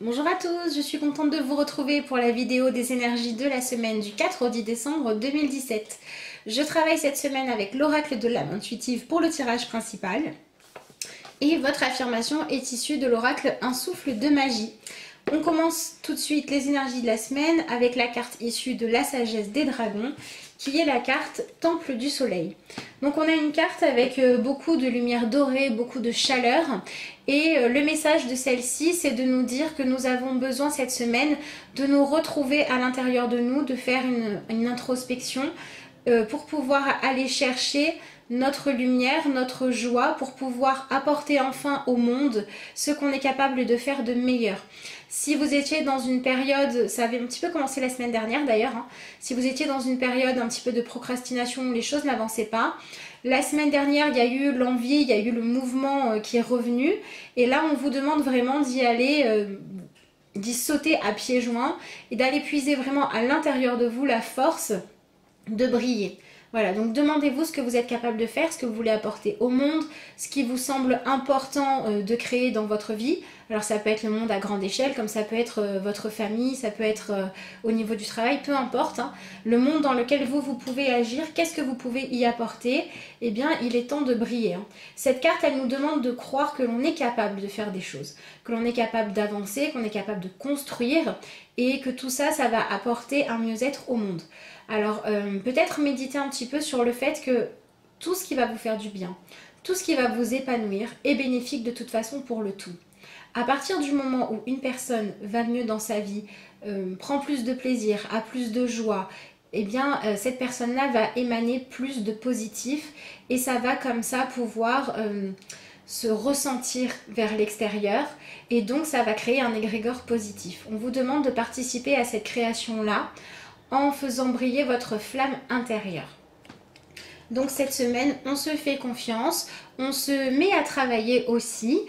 Bonjour à tous, je suis contente de vous retrouver pour la vidéo des énergies de la semaine du 4 au 10 décembre 2017. Je travaille cette semaine avec l'oracle de l'âme intuitive pour le tirage principal. Et votre affirmation est issue de l'oracle Un souffle de magie. On commence tout de suite les énergies de la semaine avec la carte issue de la sagesse des dragons, qui est la carte Temple du Soleil. Donc on a une carte avec beaucoup de lumière dorée, beaucoup de chaleur, et le message de celle-ci, c'est de nous dire que nous avons besoin cette semaine de nous retrouver à l'intérieur de nous, de faire une introspection pour pouvoir aller chercher notre lumière, notre joie, pour pouvoir apporter enfin au monde ce qu'on est capable de faire de meilleur. Si vous étiez dans une période, ça avait un petit peu commencé la semaine dernière d'ailleurs, si vous étiez dans une période un petit peu de procrastination où les choses n'avançaient pas, la semaine dernière il y a eu l'envie, il y a eu le mouvement qui est revenu, et là on vous demande vraiment d'y aller, d'y sauter à pieds joints et d'aller puiser vraiment à l'intérieur de vous la force de briller. Voilà, donc demandez-vous ce que vous êtes capable de faire, ce que vous voulez apporter au monde, ce qui vous semble important de créer dans votre vie. Alors ça peut être le monde à grande échelle, comme ça peut être votre famille, ça peut être au niveau du travail, peu importe. Le monde dans lequel vous pouvez agir, qu'est-ce que vous pouvez y apporter? Eh bien, il est temps de briller. Cette carte, elle nous demande de croire que l'on est capable de faire des choses, que l'on est capable d'avancer, qu'on est capable de construire, et que tout ça, ça va apporter un mieux-être au monde. Alors peut-être méditer un petit peu sur le fait que tout ce qui va vous faire du bien, tout ce qui va vous épanouir est bénéfique de toute façon pour le tout. À partir du moment où une personne va mieux dans sa vie, prend plus de plaisir, a plus de joie, eh bien cette personne-là va émaner plus de positif et ça va comme ça pouvoir se ressentir vers l'extérieur et donc ça va créer un égrégore positif. On vous demande de participer à cette création-là en faisant briller votre flamme intérieure. Donc cette semaine, on se fait confiance, on se met à travailler aussi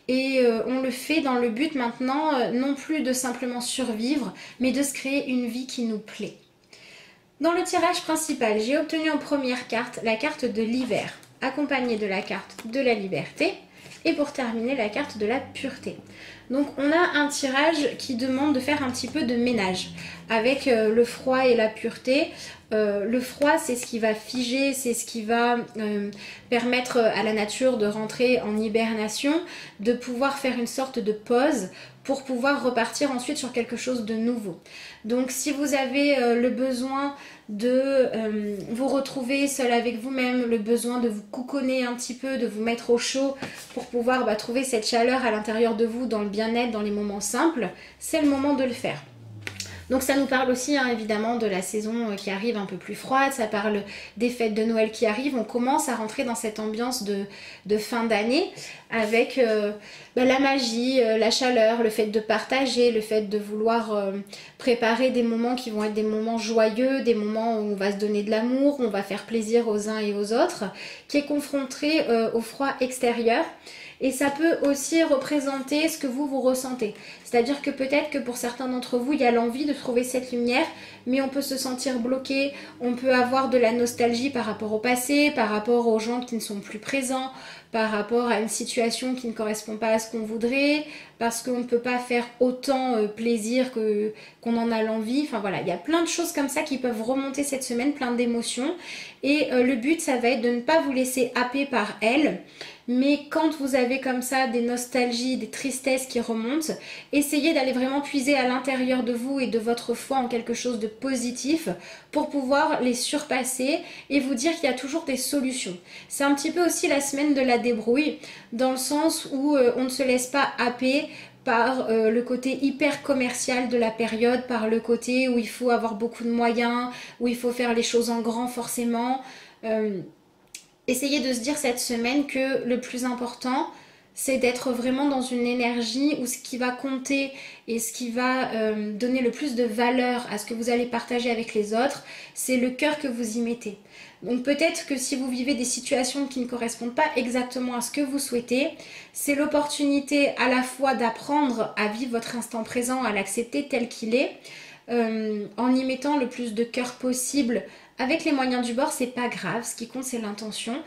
et on le fait dans le but maintenant non plus de simplement survivre, mais de se créer une vie qui nous plaît. Dans le tirage principal, j'ai obtenu en première carte la carte de l'hiver, accompagnée de la carte de la liberté et pour terminer la carte de la pureté. Donc on a un tirage qui demande de faire un petit peu de ménage avec le froid et la pureté. Le froid, c'est ce qui va figer, c'est ce qui va permettre à la nature de rentrer en hibernation, de pouvoir faire une sorte de pause pour pouvoir repartir ensuite sur quelque chose de nouveau. Donc si vous avez le besoin de vous retrouver seul avec vous-même, le besoin de vous couconner un petit peu, de vous mettre au chaud pour pouvoir trouver cette chaleur à l'intérieur de vous dans le bien-être, dans les moments simples, c'est le moment de le faire. Donc ça nous parle aussi évidemment de la saison qui arrive un peu plus froide, ça parle des fêtes de Noël qui arrivent, on commence à rentrer dans cette ambiance de fin d'année avec la magie, la chaleur, le fait de partager, le fait de vouloir préparer des moments qui vont être des moments joyeux, des moments où on va se donner de l'amour, on va faire plaisir aux uns et aux autres, qui est confronté au froid extérieur. Et ça peut aussi représenter ce que vous ressentez. C'est-à-dire que peut-être que pour certains d'entre vous, il y a l'envie de trouver cette lumière, mais on peut se sentir bloqué, on peut avoir de la nostalgie par rapport au passé, par rapport aux gens qui ne sont plus présents, par rapport à une situation qui ne correspond pas à ce qu'on voudrait, parce qu'on ne peut pas faire autant plaisir qu'on en a l'envie. Enfin voilà, il y a plein de choses comme ça qui peuvent remonter cette semaine, plein d'émotions. Et le but, ça va être de ne pas vous laisser happer par elles, mais quand vous avez comme ça des nostalgies, des tristesses qui remontent, essayez d'aller vraiment puiser à l'intérieur de vous et de votre foi en quelque chose de positif pour pouvoir les surpasser et vous dire qu'il y a toujours des solutions. C'est un petit peu aussi la semaine de la débrouille, dans le sens où on ne se laisse pas happer par le côté hyper commercial de la période, par le côté où il faut avoir beaucoup de moyens, où il faut faire les choses en grand forcément. Essayez de se dire cette semaine que le plus important, c'est d'être vraiment dans une énergie où ce qui va compter et ce qui va donner le plus de valeur à ce que vous allez partager avec les autres, c'est le cœur que vous y mettez. Donc peut-être que si vous vivez des situations qui ne correspondent pas exactement à ce que vous souhaitez, c'est l'opportunité à la fois d'apprendre à vivre votre instant présent, à l'accepter tel qu'il est, en y mettant le plus de cœur possible. Avec les moyens du bord, c'est pas grave, ce qui compte c'est l'intention.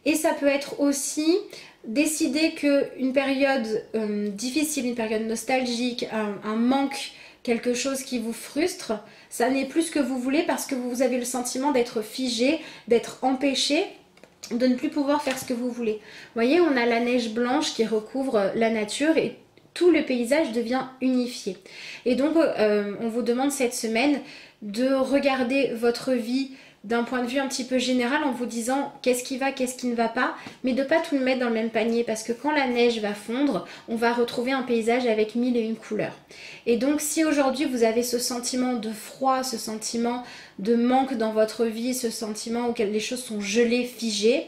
Et ça peut être aussi décider qu'une période difficile, une période nostalgique, un manque, quelque chose qui vous frustre, ça n'est plus ce que vous voulez parce que vous avez le sentiment d'être figé, d'être empêché, de ne plus pouvoir faire ce que vous voulez. Vous voyez, on a la neige blanche qui recouvre la nature et tout le paysage devient unifié. Et donc, on vous demande cette semaine de regarder votre vie d'un point de vue un petit peu général en vous disant qu'est-ce qui va, qu'est-ce qui ne va pas, mais de ne pas tout le mettre dans le même panier parce que quand la neige va fondre, on va retrouver un paysage avec 1001 couleurs. Et donc si aujourd'hui vous avez ce sentiment de froid, ce sentiment de manque dans votre vie, ce sentiment où les choses sont gelées, figées,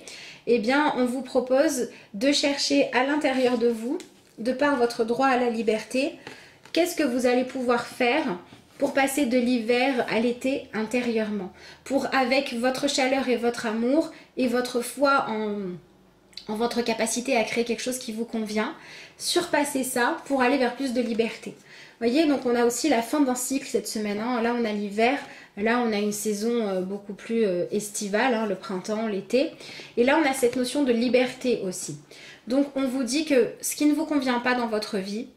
eh bien on vous propose de chercher à l'intérieur de vous, de par votre droit à la liberté, qu'est-ce que vous allez pouvoir faire pour passer de l'hiver à l'été intérieurement, pour avec votre chaleur et votre amour et votre foi en votre capacité à créer quelque chose qui vous convient, surpasser ça pour aller vers plus de liberté. Vous voyez, donc on a aussi la fin d'un cycle cette semaine, hein. Là on a l'hiver, là on a une saison beaucoup plus estivale, hein, le printemps, l'été, et là on a cette notion de liberté aussi. Donc on vous dit que ce qui ne vous convient pas dans votre vie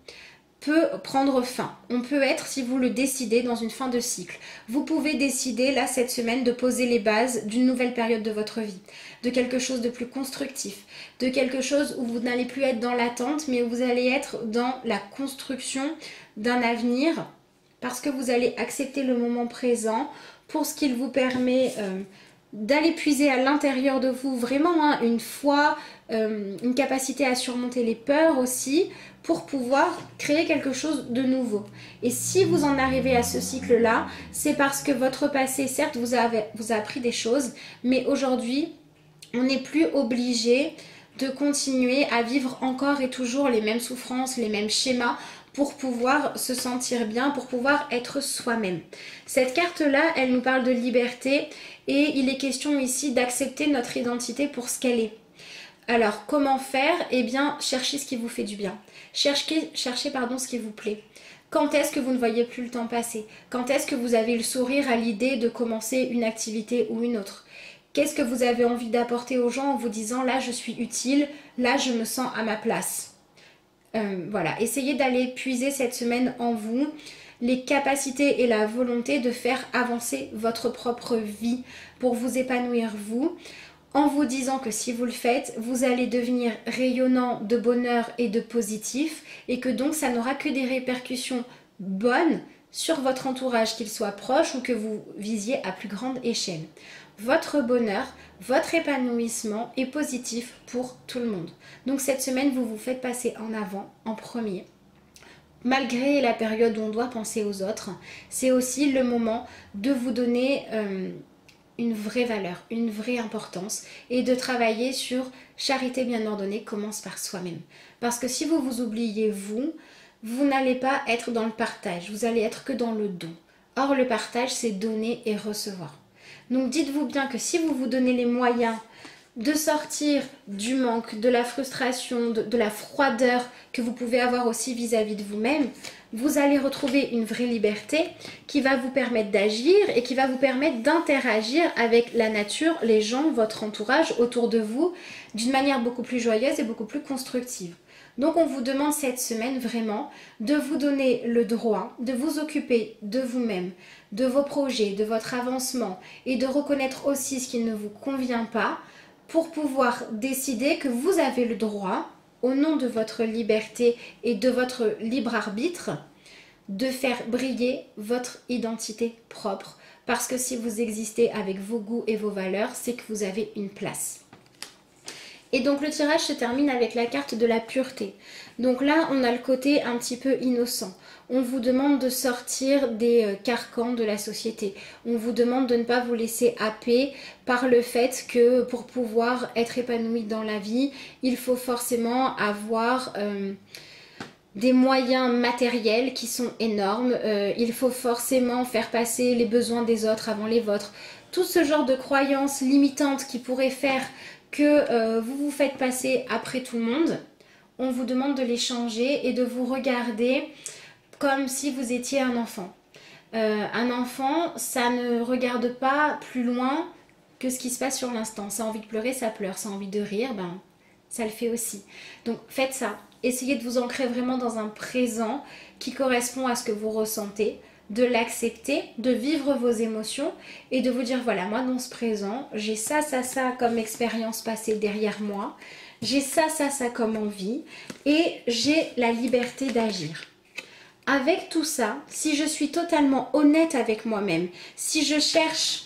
peut prendre fin. On peut être, si vous le décidez, dans une fin de cycle. Vous pouvez décider, là, cette semaine, de poser les bases d'une nouvelle période de votre vie, de quelque chose de plus constructif, de quelque chose où vous n'allez plus être dans l'attente, mais où vous allez être dans la construction d'un avenir, parce que vous allez accepter le moment présent pour ce qu'il vous permet d'aller puiser à l'intérieur de vous vraiment hein, une foi, une capacité à surmonter les peurs aussi, pour pouvoir créer quelque chose de nouveau. Et si vous en arrivez à ce cycle-là, c'est parce que votre passé, certes, vous a appris des choses, mais aujourd'hui, on n'est plus obligé de continuer à vivre encore et toujours les mêmes souffrances, les mêmes schémas, pour pouvoir se sentir bien, pour pouvoir être soi-même. Cette carte-là, elle nous parle de liberté et il est question ici d'accepter notre identité pour ce qu'elle est. Alors, comment faire? Eh bien, cherchez ce qui vous fait du bien. Cherchez ce qui vous plaît. Quand est-ce que vous ne voyez plus le temps passer? Quand est-ce que vous avez le sourire à l'idée de commencer une activité ou une autre? Qu'est-ce que vous avez envie d'apporter aux gens en vous disant là je suis utile, là je me sens à ma place? Voilà, essayez d'aller puiser cette semaine en vous les capacités et la volonté de faire avancer votre propre vie pour vous épanouir vous, en vous disant que si vous le faites, vous allez devenir rayonnant de bonheur et de positif et que donc ça n'aura que des répercussions bonnes sur votre entourage, qu'il soit proche ou que vous visiez à plus grande échelle. Votre bonheur, votre épanouissement est positif pour tout le monde. Donc cette semaine, vous vous faites passer en avant, en premier. Malgré la période où on doit penser aux autres, c'est aussi le moment de vous donner une vraie valeur, une vraie importance et de travailler sur charité bien ordonnée commence par soi-même. Parce que si vous vous oubliez vous n'allez pas être dans le partage, vous allez être que dans le don. Or le partage c'est donner et recevoir. Donc dites-vous bien que si vous vous donnez les moyens de sortir du manque, de la frustration, de la froideur que vous pouvez avoir aussi vis-à-vis de vous-même, vous allez retrouver une vraie liberté qui va vous permettre d'agir et qui va vous permettre d'interagir avec la nature, les gens, votre entourage autour de vous d'une manière beaucoup plus joyeuse et beaucoup plus constructive. Donc on vous demande cette semaine vraiment de vous donner le droit de vous occuper de vous-même, de vos projets, de votre avancement et de reconnaître aussi ce qui ne vous convient pas pour pouvoir décider que vous avez le droit, au nom de votre liberté et de votre libre arbitre, de faire briller votre identité propre. Parce que si vous existez avec vos goûts et vos valeurs, c'est que vous avez une place. Et donc le tirage se termine avec la carte de la pureté. Donc là, on a le côté un petit peu innocent. On vous demande de sortir des carcans de la société. On vous demande de ne pas vous laisser happer par le fait que pour pouvoir être épanoui dans la vie, il faut forcément avoir des moyens matériels qui sont énormes. Il faut forcément faire passer les besoins des autres avant les vôtres. Tout ce genre de croyances limitantes qui pourraient faire que vous vous faites passer après tout le monde, on vous demande de les changer et de vous regarder comme si vous étiez un enfant. Un enfant, ça ne regarde pas plus loin que ce qui se passe sur l'instant. Ça a envie de pleurer, ça pleure. Ça a envie de rire, ben ça le fait aussi. Donc faites ça. Essayez de vous ancrer vraiment dans un présent qui correspond à ce que vous ressentez, de l'accepter, de vivre vos émotions et de vous dire voilà, moi dans ce présent, j'ai ça comme expérience passée derrière moi, j'ai ça comme envie et j'ai la liberté d'agir. Avec tout ça, si je suis totalement honnête avec moi-même, si je cherche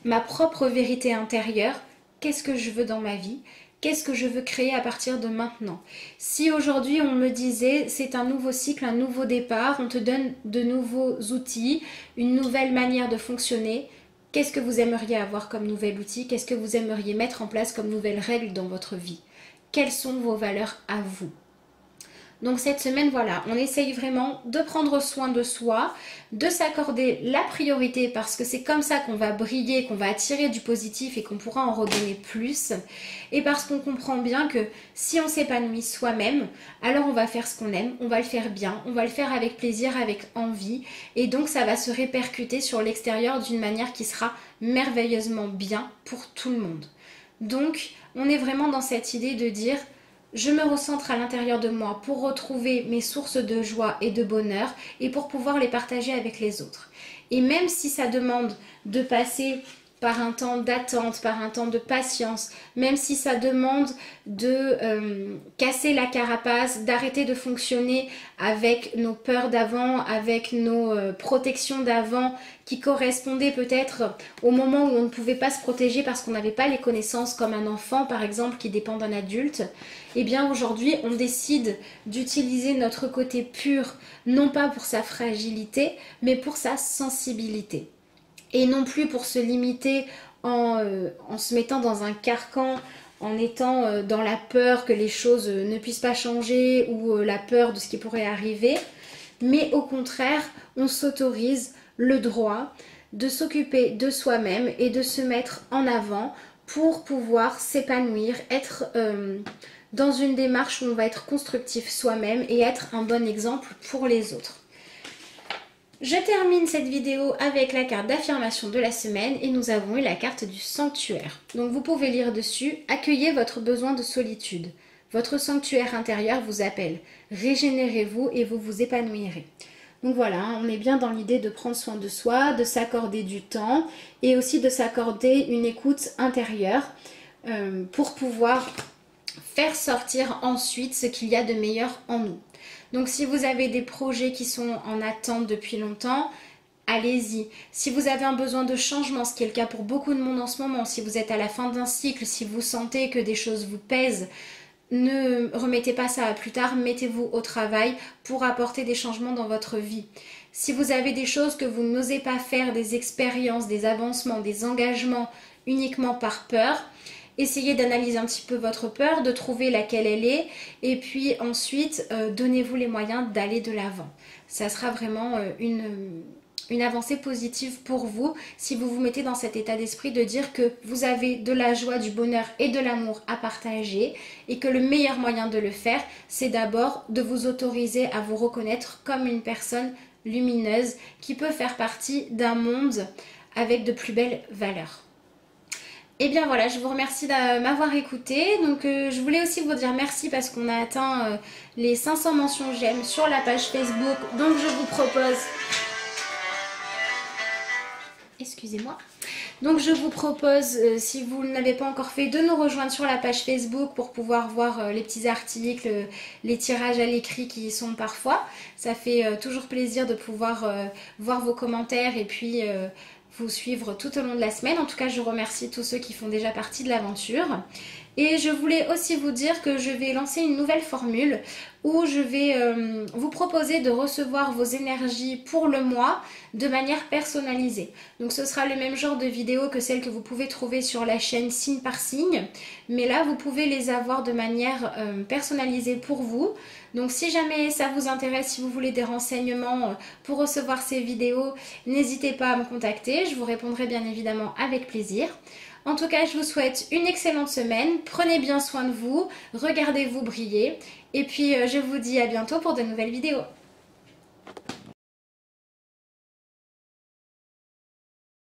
ma propre vérité intérieure, qu'est-ce que je veux dans ma vie ? Qu'est-ce que je veux créer à partir de maintenant? Si aujourd'hui on me disait c'est un nouveau cycle, un nouveau départ, on te donne de nouveaux outils, une nouvelle manière de fonctionner, qu'est-ce que vous aimeriez avoir comme nouvel outil? Qu'est-ce que vous aimeriez mettre en place comme nouvelles règles dans votre vie? Quelles sont vos valeurs à vous? Donc cette semaine, voilà, on essaye vraiment de prendre soin de soi, de s'accorder la priorité parce que c'est comme ça qu'on va briller, qu'on va attirer du positif et qu'on pourra en redonner plus. Et parce qu'on comprend bien que si on s'épanouit soi-même, alors on va faire ce qu'on aime, on va le faire bien, on va le faire avec plaisir, avec envie. Et donc ça va se répercuter sur l'extérieur d'une manière qui sera merveilleusement bien pour tout le monde. Donc on est vraiment dans cette idée de dire... Je me recentre à l'intérieur de moi pour retrouver mes sources de joie et de bonheur et pour pouvoir les partager avec les autres. Et même si ça demande de passer par un temps d'attente, par un temps de patience, même si ça demande de casser la carapace, d'arrêter de fonctionner avec nos peurs d'avant, avec nos protections d'avant qui correspondaient peut-être au moment où on ne pouvait pas se protéger parce qu'on n'avait pas les connaissances comme un enfant par exemple qui dépend d'un adulte, et bien aujourd'hui on décide d'utiliser notre côté pur, non pas pour sa fragilité, mais pour sa sensibilité. Et non plus pour se limiter en se mettant dans un carcan, en étant dans la peur que les choses ne puissent pas changer ou la peur de ce qui pourrait arriver. Mais au contraire, on s'autorise le droit de s'occuper de soi-même et de se mettre en avant pour pouvoir s'épanouir, être dans une démarche où on va être constructif soi-même et être un bon exemple pour les autres. Je termine cette vidéo avec la carte d'affirmation de la semaine et nous avons eu la carte du sanctuaire. Donc vous pouvez lire dessus « Accueillez votre besoin de solitude. Votre sanctuaire intérieur vous appelle. Régénérez-vous et vous vous épanouirez. » Donc voilà, on est bien dans l'idée de prendre soin de soi, de s'accorder du temps et aussi de s'accorder une écoute intérieure pour pouvoir faire sortir ensuite ce qu'il y a de meilleur en nous. Donc si vous avez des projets qui sont en attente depuis longtemps, allez-y. Si vous avez un besoin de changement, ce qui est le cas pour beaucoup de monde en ce moment, si vous êtes à la fin d'un cycle, si vous sentez que des choses vous pèsent, ne remettez pas ça à plus tard, mettez-vous au travail pour apporter des changements dans votre vie. Si vous avez des choses que vous n'osez pas faire, des expériences, des avancements, des engagements uniquement par peur, essayez d'analyser un petit peu votre peur, de trouver laquelle elle est et puis ensuite donnez-vous les moyens d'aller de l'avant. Ça sera vraiment une avancée positive pour vous si vous vous mettez dans cet état d'esprit de dire que vous avez de la joie, du bonheur et de l'amour à partager et que le meilleur moyen de le faire, c'est d'abord de vous autoriser à vous reconnaître comme une personne lumineuse qui peut faire partie d'un monde avec de plus belles valeurs. Et bien voilà, je vous remercie de m'avoir écouté. Donc je voulais aussi vous dire merci parce qu'on a atteint les 500 mentions j'aime sur la page Facebook. Donc je vous propose... Excusez-moi. Donc je vous propose, si vous ne l'avez pas encore fait, de nous rejoindre sur la page Facebook pour pouvoir voir les petits articles, les tirages à l'écrit qui y sont parfois. Ça fait toujours plaisir de pouvoir voir vos commentaires et puis... vous suivre tout au long de la semaine. En tout cas, je remercie tous ceux qui font déjà partie de l'aventure. Et je voulais aussi vous dire que je vais lancer une nouvelle formule où je vais vous proposer de recevoir vos énergies pour le mois de manière personnalisée. Donc ce sera le même genre de vidéo que celle que vous pouvez trouver sur la chaîne signe par signe. Mais là, vous pouvez les avoir de manière personnalisée pour vous. Donc si jamais ça vous intéresse, si vous voulez des renseignements pour recevoir ces vidéos, n'hésitez pas à me contacter. Je vous répondrai bien évidemment avec plaisir. En tout cas, je vous souhaite une excellente semaine. Prenez bien soin de vous, regardez-vous briller. Et puis, je vous dis à bientôt pour de nouvelles vidéos.